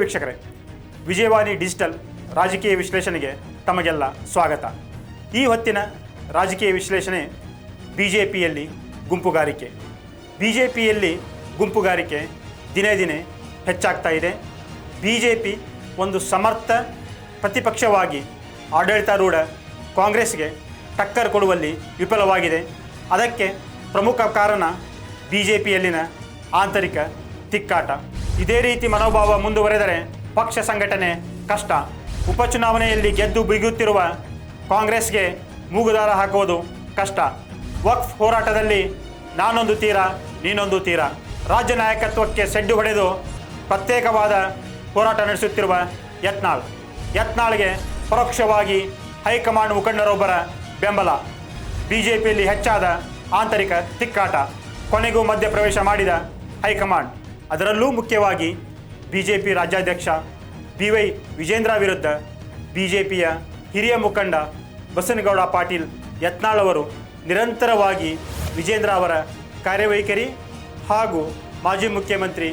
ವೀಕ್ಷಕರೇ, ವಿಜಯವಾಣಿ ಡಿಜಿಟಲ್ ರಾಜಕೀಯ ವಿಶ್ಲೇಷಣೆಗೆ ತಮಗೆಲ್ಲ ಸ್ವಾಗತ. ಈ ಹೊತ್ತಿನ ರಾಜಕೀಯ ವಿಶ್ಲೇಷಣೆ ಬಿಜೆಪಿಯಲ್ಲಿ ಗುಂಪುಗಾರಿಕೆ. ಬಿಜೆಪಿಯಲ್ಲಿ ಗುಂಪುಗಾರಿಕೆ ದಿನೇ ದಿನೇ ಹೆಚ್ಚಾಗ್ತಾ ಇದೆ. ಬಿಜೆಪಿ ಒಂದು ಸಮರ್ಥ ಪ್ರತಿಪಕ್ಷವಾಗಿ ಆಡಳಿತಾರೂಢ ಕಾಂಗ್ರೆಸ್ಗೆ ಟಕ್ಕರ್ ಕೊಡುವಲ್ಲಿ ವಿಫಲವಾಗಿದೆ. ಅದಕ್ಕೆ ಪ್ರಮುಖ ಕಾರಣ ಬಿಜೆಪಿಯಲ್ಲಿನ ಆಂತರಿಕ ತಿಕ್ಕಾಟ. ಇದೇ ರೀತಿ ಮನೋಭಾವ ಮುಂದುವರೆದರೆ ಪಕ್ಷ ಸಂಘಟನೆ ಕಷ್ಟ. ಉಪಚುನಾವಣೆಯಲ್ಲಿ ಗೆದ್ದು ಬಿಗುತ್ತಿರುವ ಕಾಂಗ್ರೆಸ್ಗೆ ಮೂಗುದಾರ ಹಾಕುವುದು ಕಷ್ಟ. ವಕ್ಫ್ ಹೋರಾಟದಲ್ಲಿ ನಾನೊಂದು ತೀರ ನೀನೊಂದು ತೀರ. ರಾಜ್ಯ ನಾಯಕತ್ವಕ್ಕೆ ಸೆಡ್ಡು ಹೊಡೆದು ಪ್ರತ್ಯೇಕವಾದ ಹೋರಾಟ ನಡೆಸುತ್ತಿರುವ ಯತ್ನಾಳ್ಗೆ ಪರೋಕ್ಷವಾಗಿ ಹೈಕಮಾಂಡ್ ಮುಖಂಡರೊಬ್ಬರ ಬೆಂಬಲ. ಬಿಜೆಪಿಯಲ್ಲಿ ಹೆಚ್ಚಾದ ಆಂತರಿಕ ತಿಕ್ಕಾಟ. ಕೊನೆಗೂ ಮಧ್ಯಪ್ರವೇಶ ಮಾಡಿದ ಹೈಕಮಾಂಡ್. ಅದರಲ್ಲೂ ಮುಖ್ಯವಾಗಿ ಬಿಜೆಪಿ ರಾಜ್ಯಾಧ್ಯಕ್ಷ BY ವಿಜೇಂದ್ರ ವಿರುದ್ಧ ಬಿಜೆಪಿಯ ಹಿರಿಯ ಮುಖಂಡ ಬಸನಗೌಡ ಪಾಟೀಲ್ ಯತ್ನಾಳ್ ಅವರು ನಿರಂತರವಾಗಿ ವಿಜೇಂದ್ರ ಅವರ ಕಾರ್ಯವೈಖರಿ ಹಾಗೂ ಮಾಜಿ ಮುಖ್ಯಮಂತ್ರಿ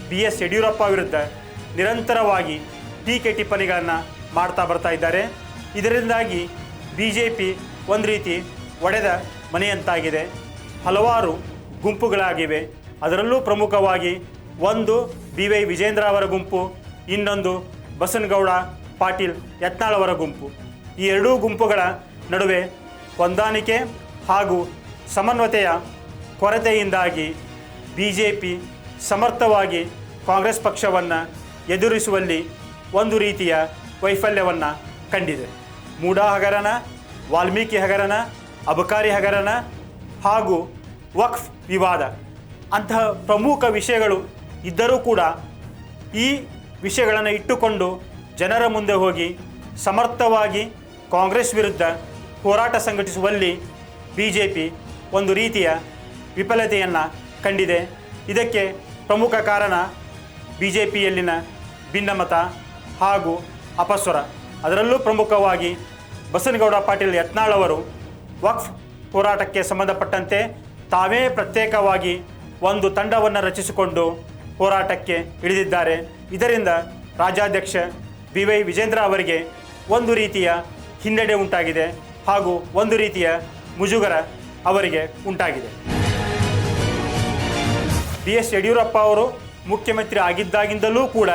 BS ಯಡಿಯೂರಪ್ಪ ವಿರುದ್ಧ ನಿರಂತರವಾಗಿ ಟೀಕೆ ಟಿಪ್ಪಣಿಗಳನ್ನು ಮಾಡ್ತಾ ಬರ್ತಾ ಇದ್ದಾರೆ. ಇದರಿಂದಾಗಿ ಬಿಜೆಪಿ ಒಂದು ರೀತಿ ಒಡೆದ ಮನೆಯಂತಾಗಿದೆ. ಹಲವಾರು ಗುಂಪುಗಳಾಗಿವೆ. ಅದರಲ್ಲೂ ಪ್ರಮುಖವಾಗಿ ಒಂದು BY ವಿಜೇಂದ್ರ ಅವರ ಗುಂಪು, ಇನ್ನೊಂದು ಬಸನಗೌಡ ಪಾಟೀಲ್ ಯತ್ನಾಳ್ ಅವರ ಗುಂಪು. ಈ ಎರಡೂ ಗುಂಪುಗಳ ನಡುವೆ ಹೊಂದಾಣಿಕೆ ಹಾಗೂ ಸಮನ್ವಯತೆಯ ಕೊರತೆಯಿಂದಾಗಿ ಬಿಜೆಪಿ ಸಮರ್ಥವಾಗಿ ಕಾಂಗ್ರೆಸ್ ಪಕ್ಷವನ್ನು ಎದುರಿಸುವಲ್ಲಿ ಒಂದು ರೀತಿಯ ವೈಫಲ್ಯವನ್ನು ಕಂಡಿದೆ. ಮೂಡಾ ಹಗರಣ, ವಾಲ್ಮೀಕಿ ಹಗರಣ, ಅಬಕಾರಿ ಹಗರಣ ಹಾಗೂ ವಕ್ಫ್ ವಿವಾದ ಅಂತಹ ಪ್ರಮುಖ ವಿಷಯಗಳು ಇದ್ದರೂ ಕೂಡ ಈ ವಿಷಯಗಳನ್ನು ಇಟ್ಟುಕೊಂಡು ಜನರ ಮುಂದೆ ಹೋಗಿ ಸಮರ್ಥವಾಗಿ ಕಾಂಗ್ರೆಸ್ ವಿರುದ್ಧ ಹೋರಾಟ ಸಂಘಟಿಸುವಲ್ಲಿ ಬಿಜೆಪಿ ಒಂದು ರೀತಿಯ ವಿಫಲತೆಯನ್ನು ಕಂಡಿದೆ. ಇದಕ್ಕೆ ಪ್ರಮುಖ ಕಾರಣ ಬಿಜೆಪಿಯಲ್ಲಿನ ಭಿನ್ನಮತ ಹಾಗೂ ಅಪಸ್ವರ. ಅದರಲ್ಲೂ ಪ್ರಮುಖವಾಗಿ ಬಸನಗೌಡ ಪಾಟೀಲ್ ಯತ್ನಾಳ್ ಅವರು ವಕ್ಫ್ ಹೋರಾಟಕ್ಕೆ ಸಂಬಂಧಪಟ್ಟಂತೆ ತಾವೇ ಪ್ರತ್ಯೇಕವಾಗಿ ಒಂದು ತಂಡವನ್ನು ರಚಿಸಿಕೊಂಡು ಹೋರಾಟಕ್ಕೆ ಇಳಿದಿದ್ದಾರೆ. ಇದರಿಂದ ರಾಜ್ಯಾಧ್ಯಕ್ಷ BY ವಿಜೇಂದ್ರ ಅವರಿಗೆ ಒಂದು ರೀತಿಯ ಹಿನ್ನಡೆ ಉಂಟಾಗಿದೆ ಹಾಗೂ ಒಂದು ರೀತಿಯ ಮುಜುಗರ ಅವರಿಗೆ ಉಂಟಾಗಿದೆ. BS ಯಡಿಯೂರಪ್ಪ ಅವರು ಮುಖ್ಯಮಂತ್ರಿ ಆಗಿದ್ದಾಗಿಂದಲೂ ಕೂಡ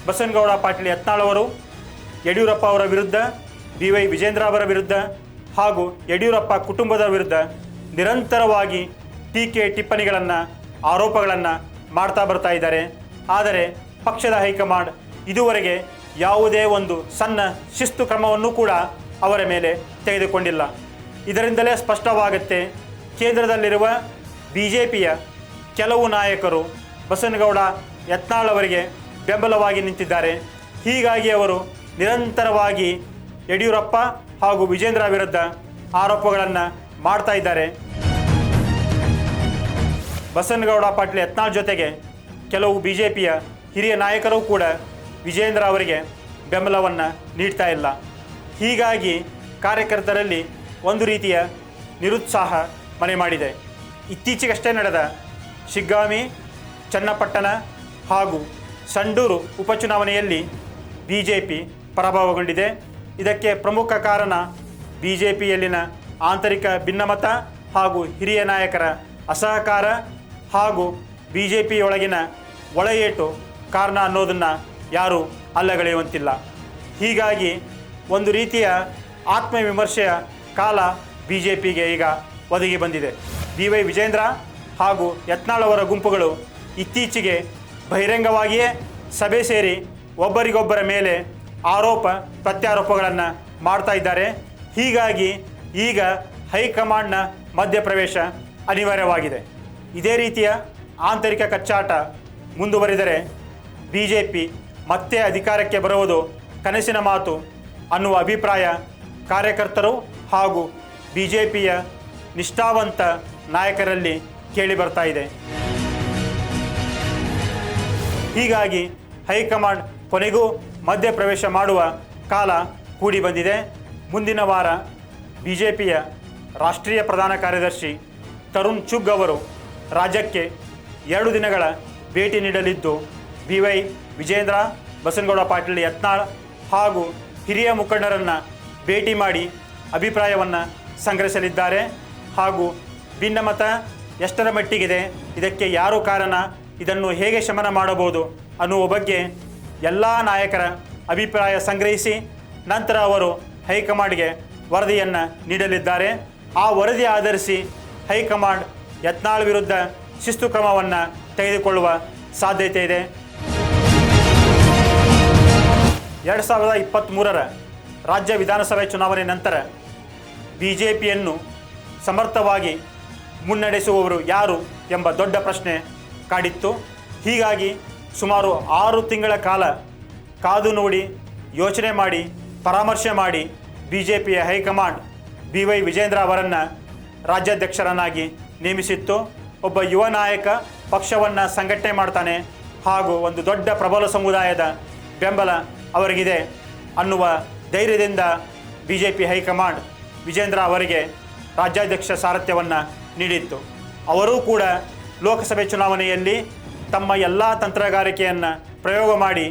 ಬಸನಗೌಡ ಪಾಟೀಲ್ ಯತ್ನಾಳ್ ಅವರು ಯಡಿಯೂರಪ್ಪ ಅವರ ವಿರುದ್ಧ, BY ವಿಜೇಂದ್ರ ಅವರ ವಿರುದ್ಧ ಹಾಗೂ ಯಡಿಯೂರಪ್ಪ ಕುಟುಂಬದ ವಿರುದ್ಧ ನಿರಂತರವಾಗಿ ಟೀಕೆ ಟಿಪ್ಪಣಿಗಳನ್ನು, ಆರೋಪಗಳನ್ನು ಮಾಡ್ತಾ ಬರ್ತಾ ಇದ್ದಾರೆ. ಆದರೆ ಪಕ್ಷದ ಹೈಕಮಾಂಡ್ ಇದುವರೆಗೆ ಯಾವುದೇ ಒಂದು ಸಣ್ಣ ಶಿಸ್ತು ಕ್ರಮವನ್ನು ಕೂಡ ಅವರ ಮೇಲೆ ತೆಗೆದುಕೊಂಡಿಲ್ಲ. ಇದರಿಂದಲೇ ಸ್ಪಷ್ಟವಾಗುತ್ತೆ ಕೇಂದ್ರದಲ್ಲಿರುವ ಬಿಜೆಪಿಯ ಕೆಲವು ನಾಯಕರು ಬಸನಗೌಡ ಯತ್ನಾಳ್ ಅವರಿಗೆ ಬೆಂಬಲವಾಗಿ ನಿಂತಿದ್ದಾರೆ. ಹೀಗಾಗಿ ಅವರು ನಿರಂತರವಾಗಿ ಯಡಿಯೂರಪ್ಪ ಹಾಗೂ ವಿಜೇಂದ್ರ ವಿರುದ್ಧ ಆರೋಪಗಳನ್ನು ಮಾಡ್ತಾ ಇದ್ದಾರೆ. ಬಸನಗೌಡ ಪಾಟೀಲ್ ಯತ್ನಾಳ್ ಜೊತೆಗೆ ಕೆಲವು ಬಿಜೆಪಿಯ ಹಿರಿಯ ನಾಯಕರು ಕೂಡ ವಿಜೇಂದ್ರ ಅವರಿಗೆ ಬೆಂಬಲವನ್ನು ನೀಡ್ತಾ ಇಲ್ಲ. ಹೀಗಾಗಿ ಕಾರ್ಯಕರ್ತರಲ್ಲಿ ಒಂದು ರೀತಿಯ ನಿರುತ್ಸಾಹ ಮನೆ ಮಾಡಿದೆ. ಇತ್ತೀಚೆಗಷ್ಟೇ ನಡೆದ ಶಿಗ್ಗಾಂವಿ, ಚನ್ನಪಟ್ಟಣ ಹಾಗೂ ಸಂಡೂರು ಉಪಚುನಾವಣೆಯಲ್ಲಿ ಬಿಜೆಪಿ ಪರಾಭವಗೊಂಡಿದೆ. ಇದಕ್ಕೆ ಪ್ರಮುಖ ಕಾರಣ ಬಿಜೆಪಿಯಲ್ಲಿನ ಆಂತರಿಕ ಭಿನ್ನಮತ ಹಾಗೂ ಹಿರಿಯ ನಾಯಕರ ಅಸಹಕಾರ ಹಾಗೂ ಬಿಜೆಪಿಯೊಳಗಿನ ಒಳಏಟು ಕಾರಣ ಅನ್ನೋದನ್ನು ಯಾರೂ ಅಲ್ಲಗಳೆಯುವಂತಿಲ್ಲ. ಹೀಗಾಗಿ ಒಂದು ರೀತಿಯ ಆತ್ಮವಿಮರ್ಶೆಯ ಕಾಲ ಬಿಜೆಪಿಗೆ ಈಗ ಒದಗಿ ಬಂದಿದೆ. BY ವಿಜೇಂದ್ರ ಹಾಗೂ ಯತ್ನಾಳ್ ಅವರ ಗುಂಪುಗಳು ಇತ್ತೀಚೆಗೆ ಬಹಿರಂಗವಾಗಿಯೇ ಸಭೆ ಸೇರಿ ಒಬ್ಬರಿಗೊಬ್ಬರ ಮೇಲೆ ಆರೋಪ ಪ್ರತ್ಯಾರೋಪಗಳನ್ನು ಮಾಡ್ತಾ ಇದ್ದಾರೆ. ಹೀಗಾಗಿ ಈಗ ಹೈಕಮಾಂಡ್ನ ಮಧ್ಯಪ್ರವೇಶ ಅನಿವಾರ್ಯವಾಗಿದೆ. ಇದೇ ರೀತಿಯ ಆಂತರಿಕ ಕಚ್ಚಾಟ ಮುಂದುವರಿದರೆ ಬಿಜೆಪಿ ಮತ್ತೆ ಅಧಿಕಾರಕ್ಕೆ ಬರುವುದು ಕನಸಿನ ಮಾತು ಅನ್ನುವ ಅಭಿಪ್ರಾಯ ಕಾರ್ಯಕರ್ತರು ಹಾಗೂ ಬಿಜೆಪಿಯ ನಿಷ್ಠಾವಂತ ನಾಯಕರಲ್ಲಿ ಕೇಳಿ ಬರ್ತಾ ಇದೆ. ಹೀಗಾಗಿ ಹೈಕಮಾಂಡ್ ಕೊನೆಗೂ ಮಧ್ಯಪ್ರವೇಶ ಮಾಡುವ ಕಾಲ ಕೂಡಿ ಬಂದಿದೆ. ಮುಂದಿನ ವಾರ ಬಿಜೆಪಿಯ ರಾಷ್ಟ್ರೀಯ ಪ್ರಧಾನ ಕಾರ್ಯದರ್ಶಿ ತರುಣ್ ಚುಗ್ ಅವರು ರಾಜ್ಯಕ್ಕೆ 2 ದಿನಗಳ ಭೇಟಿ ನೀಡಲಿದ್ದು BY ವಿಜೇಂದ್ರ ಬಸನಗೌಡ ಪಾಟೀಲ್ ಯತ್ನಾಳ್ ಹಾಗೂ ಹಿರಿಯ ಮುಖಂಡರನ್ನು ಭೇಟಿ ಮಾಡಿ ಅಭಿಪ್ರಾಯವನ್ನು ಸಂಗ್ರಹಿಸಲಿದ್ದಾರೆ. ಹಾಗೂ ಭಿನ್ನಮತ ಎಷ್ಟರ ಮಟ್ಟಿಗಿದೆ, ಇದಕ್ಕೆ ಯಾರು ಕಾರಣ, ಇದನ್ನು ಹೇಗೆ ಶಮನ ಮಾಡಬಹುದು ಅನ್ನುವ ಬಗ್ಗೆ ಎಲ್ಲ ನಾಯಕರ ಅಭಿಪ್ರಾಯ ಸಂಗ್ರಹಿಸಿ ನಂತರ ಅವರು ಹೈಕಮಾಂಡ್ಗೆ ವರದಿಯನ್ನು ನೀಡಲಿದ್ದಾರೆ. ಆ ವರದಿ ಆಧರಿಸಿ ಹೈಕಮಾಂಡ್ ಯತ್ನಾಳ್ ವಿರುದ್ಧ ಶಿಸ್ತು ಕ್ರಮವನ್ನು ತೆಗೆದುಕೊಳ್ಳುವ ಸಾಧ್ಯತೆ ಇದೆ. 2023ರ ರಾಜ್ಯ ವಿಧಾನಸಭೆ ಚುನಾವಣೆ ನಂತರ BJPಯನ್ನು ಸಮರ್ಥವಾಗಿ ಮುನ್ನಡೆಸುವವರು ಯಾರು ಎಂಬ ದೊಡ್ಡ ಪ್ರಶ್ನೆ ಕಾಡಿತ್ತು. ಹೀಗಾಗಿ ಸುಮಾರು 6 ತಿಂಗಳ ಕಾಲ ಕಾದು ನೋಡಿ ಯೋಚನೆ ಮಾಡಿ ಪರಾಮರ್ಶೆ ಮಾಡಿ BJPಯ ಹೈಕಮಾಂಡ್ BY ವಿಜೇಂದ್ರ ಅವರನ್ನು ರಾಜ್ಯಾಧ್ಯಕ್ಷರನ್ನಾಗಿ ನೇಮಿಸಿತ್ತು. ಒಬ್ಬ ಯುವ ನಾಯಕ ಪಕ್ಷವನ್ನು ಸಂಘಟನೆ ಮಾಡ್ತಾನೆ ಹಾಗೂ ಒಂದು ದೊಡ್ಡ ಪ್ರಬಲ ಸಮುದಾಯದ ಬೆಂಬಲ ಅವರಿಗಿದೆ ಅನ್ನುವ ಧೈರ್ಯದಿಂದ BJP ಹೈಕಮಾಂಡ್ ವಿಜೇಂದ್ರ ಅವರಿಗೆ ರಾಜ್ಯಾಧ್ಯಕ್ಷ ಸಾರಥ್ಯವನ್ನು ನೀಡಿತ್ತು. ಅವರೂ ಕೂಡ ಲೋಕಸಭೆ ಚುನಾವಣೆಯಲ್ಲಿ ತಮ್ಮ ಎಲ್ಲ ತಂತ್ರಗಾರಿಕೆಯನ್ನು ಪ್ರಯೋಗ ಮಾಡಿ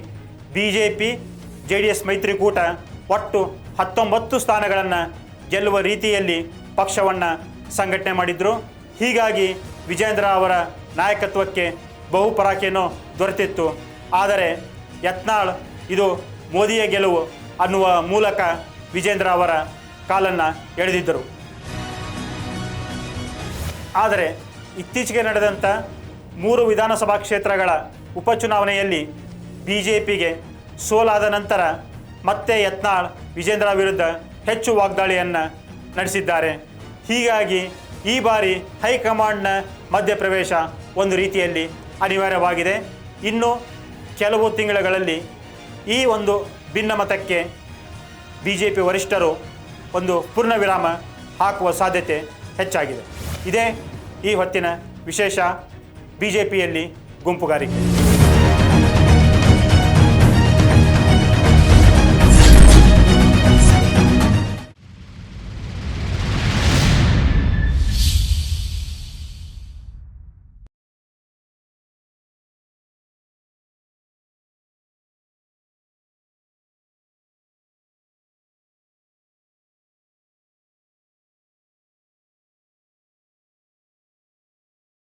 BJP JDS ಮೈತ್ರಿಕೂಟ ಒಟ್ಟು 19 ಸ್ಥಾನಗಳನ್ನು ಗೆಲ್ಲುವ ರೀತಿಯಲ್ಲಿ ಪಕ್ಷವನ್ನು ಸಂಘಟನೆ ಮಾಡಿದರು. ಹೀಗಾಗಿ ವಿಜೇಂದ್ರ ಅವರ ನಾಯಕತ್ವಕ್ಕೆ ಬಹುಪರಾಕಿಯನ್ನು ದೊರೆತಿತ್ತು. ಆದರೆ ಯತ್ನಾಳ್ ಇದು ಮೋದಿಯ ಗೆಲುವು ಅನ್ನುವ ಮೂಲಕ ವಿಜೇಂದ್ರ ಅವರ ಕಾಲನ್ನು ಎಳೆದಿದ್ದರು. ಆದರೆ ಇತ್ತೀಚೆಗೆ ನಡೆದಂಥ 3 ವಿಧಾನಸಭಾ ಕ್ಷೇತ್ರಗಳ ಉಪಚುನಾವಣೆಯಲ್ಲಿ BJPಗೆ ಸೋಲಾದ ನಂತರ ಮತ್ತೆ ಯತ್ನಾಳ್ ವಿಜೇಂದ್ರ ವಿರುದ್ಧ ಹೆಚ್ಚು ವಾಗ್ದಾಳಿಯನ್ನು ನಡೆಸಿದ್ದಾರೆ. ಹೀಗಾಗಿ ಈ ಬಾರಿ ಹೈಕಮಾಂಡ್ನ ಮಧ್ಯಪ್ರವೇಶ ಒಂದು ರೀತಿಯಲ್ಲಿ ಅನಿವಾರ್ಯವಾಗಿದೆ. ಇನ್ನು ಕೆಲವು ತಿಂಗಳುಗಳಲ್ಲಿ ಈ ಒಂದು ಭಿನ್ನಮತಕ್ಕೆ BJP ವರಿಷ್ಠರು ಒಂದು ಪೂರ್ಣ ವಿರಾಮ ಹಾಕುವ ಸಾಧ್ಯತೆ ಹೆಚ್ಚಾಗಿದೆ. ಇದೇ ಈ ಹೊತ್ತಿನ ವಿಶೇಷ. BJPಯಲ್ಲಿ ಗುಂಪುಗಾರಿಕೆ.